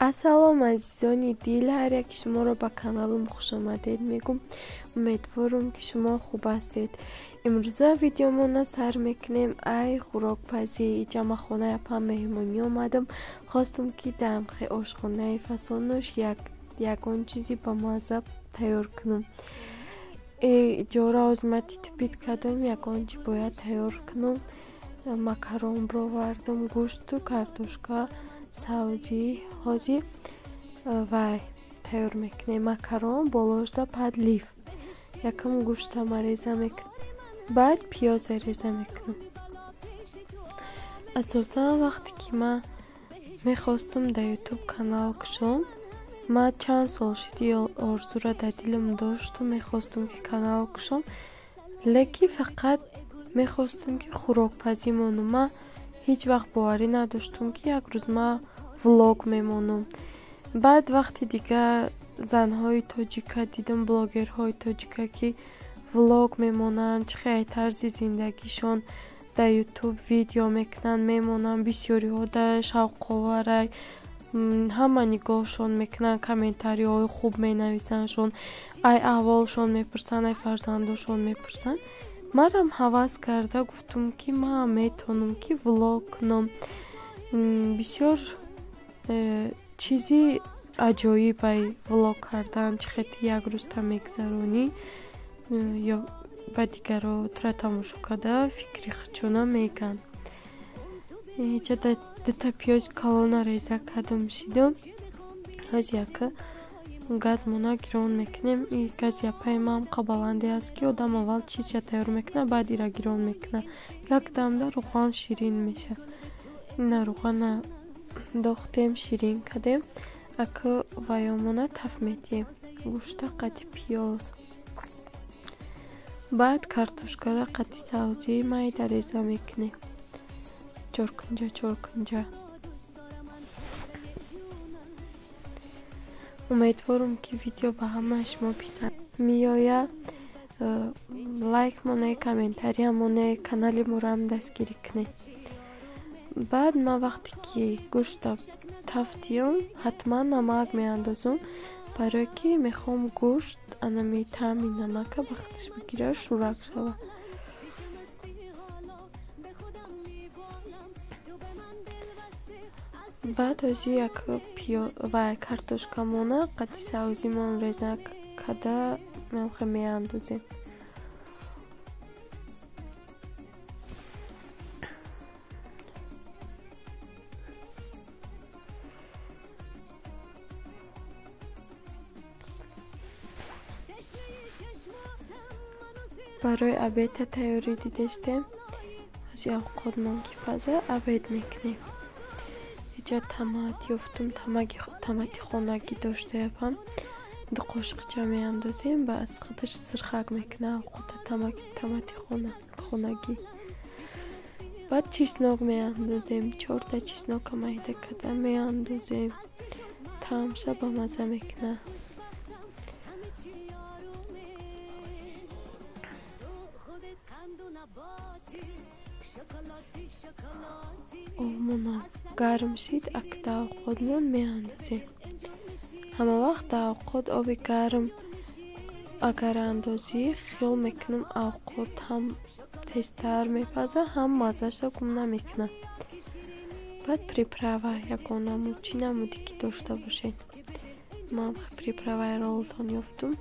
اسلام عزیزانی، دیل هر یک شما را به کانالم خوش آمدید میگم. امیدوارم که شما خوب هستید. امروز ویدیومون سر میکنیم ای خوراک پزی. جمع خانه پا مهمونی اومدم، خواستم که دمخه آشخانه فسانش یکان چیزی با مذهب تیار کنم. جورا آزمتی تپید کردم یکان چی باید تیار کنم. مکرون بروردم، گوشت و کارتوشکا، سبزی هازی و تیار میکنیم. مکرون بولوژدا پد لیف، یکم گوشت ریزه میکنم، بعد پیاز ریزه میکنم. اساسا وقتی که من میخواستم در یوتیوب کانال کشم، من چند سال شدی آرزو را در دلم داشتم، میخواستم که کانال کشم، لیکن فقط میخواستم که خوراک پزی مونم. من هیچ وقت باوری نداشتم که یک روز ما ولوگ میمونم. بعد وقتی دیگه زنهای تاجیکا دیدم، بلاگرهای تاجیکا که ولوگ میمونن، چه طرز زندگیشون در یوتیوب ویدیو میکنن، میمونن، بسیاری ها در شوق آوره، همه نگاهشون میکنن، کامنتاری های خوب مینویسنشون، ای احوالشون میپرسن، ای فرزندشون میپرسن. منم حواس کرده گفتم که من میتونم که ولوگ کنم. بسیار چیزی عجایب ای ولوگ کردن، چه خیلی یک روز تا میگذرونی یا با دیگرها تر تماشا کرده فکری خچونا میگن. چه دتا پیاز کالونا ریزه کردم شیدم. از یک گاز مونا گرون میکنیم. این گاز یپای مام قبالنده است که آدم اول چیز تیار میکنه، بعد ایرا گرون میکنه. یک دم روغن شیرین میشه. این روغن داختیم شیرین کردیم. اکا وایامونا تف میتیم. گوشت قطی پیاز. بعد کارتوشکا را قطی سبزی مایده ریزه میکنیم. چرکنجا. امیدوارم که ویدیو به همه شما پسند میآید. لایک مونه، کامنتاری مونه، کانال مورم دستگیری کنید. بعد ما وقتی که گوشت تفتیم حتما نمک میاندازم، برای که میخوام گوشت انمی طعمی نمک به خودش بگیره، شورک شود. بعد از یک پیاز و کارتوشکا مونه قطی سبزی مون ریزه کرده میاندازیم. برای عبید تیاری دیدستیم. از یک خودمان که پزه عبید میکنیم. اینجا تمات یفتم، تماتی خونگی داشته یپم. دو قاشقچه میاندازیم، با از خودش سرخک میکنه خود تماتی خونگی. بعد چیسناک میاندازیم، 4 تا چیسناک مایده کرده میاندازیم، تمشه با مزه میکنه. اومونا گرم شید اکتا خودمون میاندازیم. همه وقت اوقات آب گرم اگر اندازی خیال میکنم اوقات هم تستر میپزه، هم مزهش کم نمیکنه. بعد پریپراوا یکان نمودچی نمودی که داشته باشین. من پریپراوای رولتان یافتم،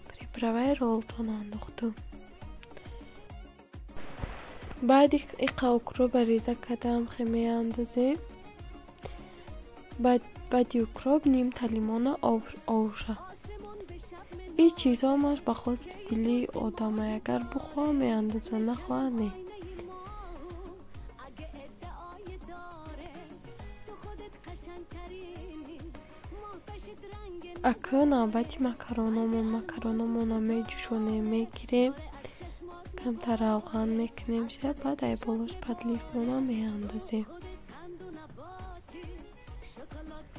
پریپراوای رولتان انداختم. بعد این قوک رو بریزه کدام خیمی اندازیم. بعد یکراب نیم تا لیمون آوشه. این چیزها همش به خواست دلی آدمه، اگر بخواه می اندازه، نخواه نه. اکا نوبتی مکرونمون رو می جوشونه میگیریم، کمتر روغن میکنیم شه. بعد ای بالاش پد لیمون رو می اندازیم،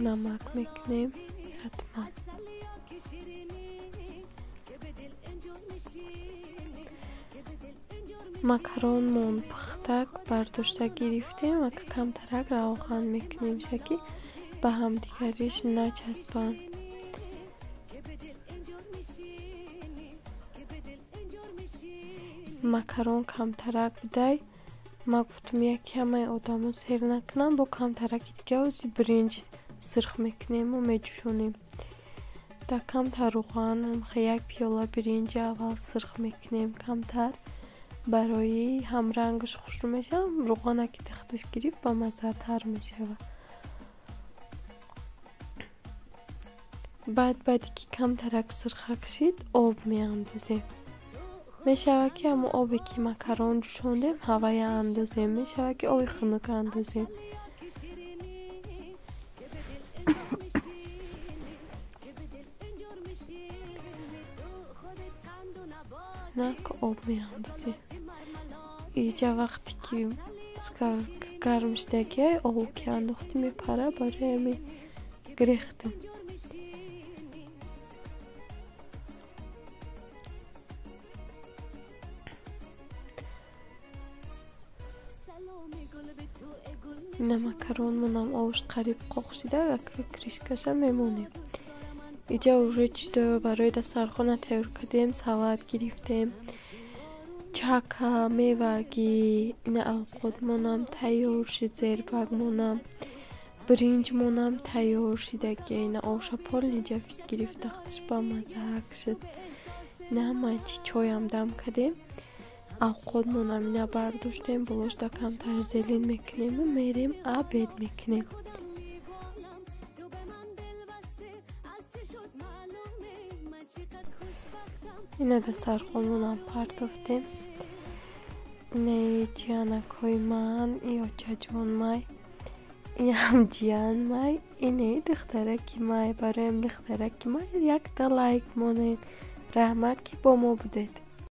نمک میکنیم حتما. مکرونمون پختک برداشته گرفتیم و کمترک روغن میکنیم شکی. به همدیگریش نچسبند. ماکارون کمترک بوده. ما گفتم یک همه آدمو سیر نکنم، با کمترکی دیگه اوزی برنج سرخ میکنیم و میجوشونیم. دا کمتر روغن هم یک پیاله برنج اول سرخ میکنیم کمتر، برای هم رنگش خوش میشه، روغن که تختش گرفت با مزه تر میشه. بعدی که کمترک سرخ کشید آب میاندازیم. میشه که همون آبی که ماکارون جوشوندیم هوای اندازیم، میشه که آبی خنک اندازیم. نه که آب میاندازیم. اینجا وقتی که گرم شده که آب که انداختیم میپره، برای همی گریختیم. نه ماکارون منم آوش قریب قاقشیده و که کریشکش هم میمونیم. اینجا اوریج برای دسترخوان تیار کردیم، سالاد گرفتیم، چاکا میوگی این القود منم تیار شد، زیربگ منم برنج منم تیار شده که این آوش پول اینجا گرفت دختش با مزه شد. نه ما چای هم دم کردیم، القود منم اینا برداشتیم، بلوش دا کمتر زلین میکنیم و میریم آبید میکنیم. اینه دسترخوانمون پرتافتیم. اینه جیانکای من، یا چجون مای، این هم جیان مای، اینه دخترکی مای، برایم دخترکی مای یک تا لایک مونین. رحمت که با ما بودید.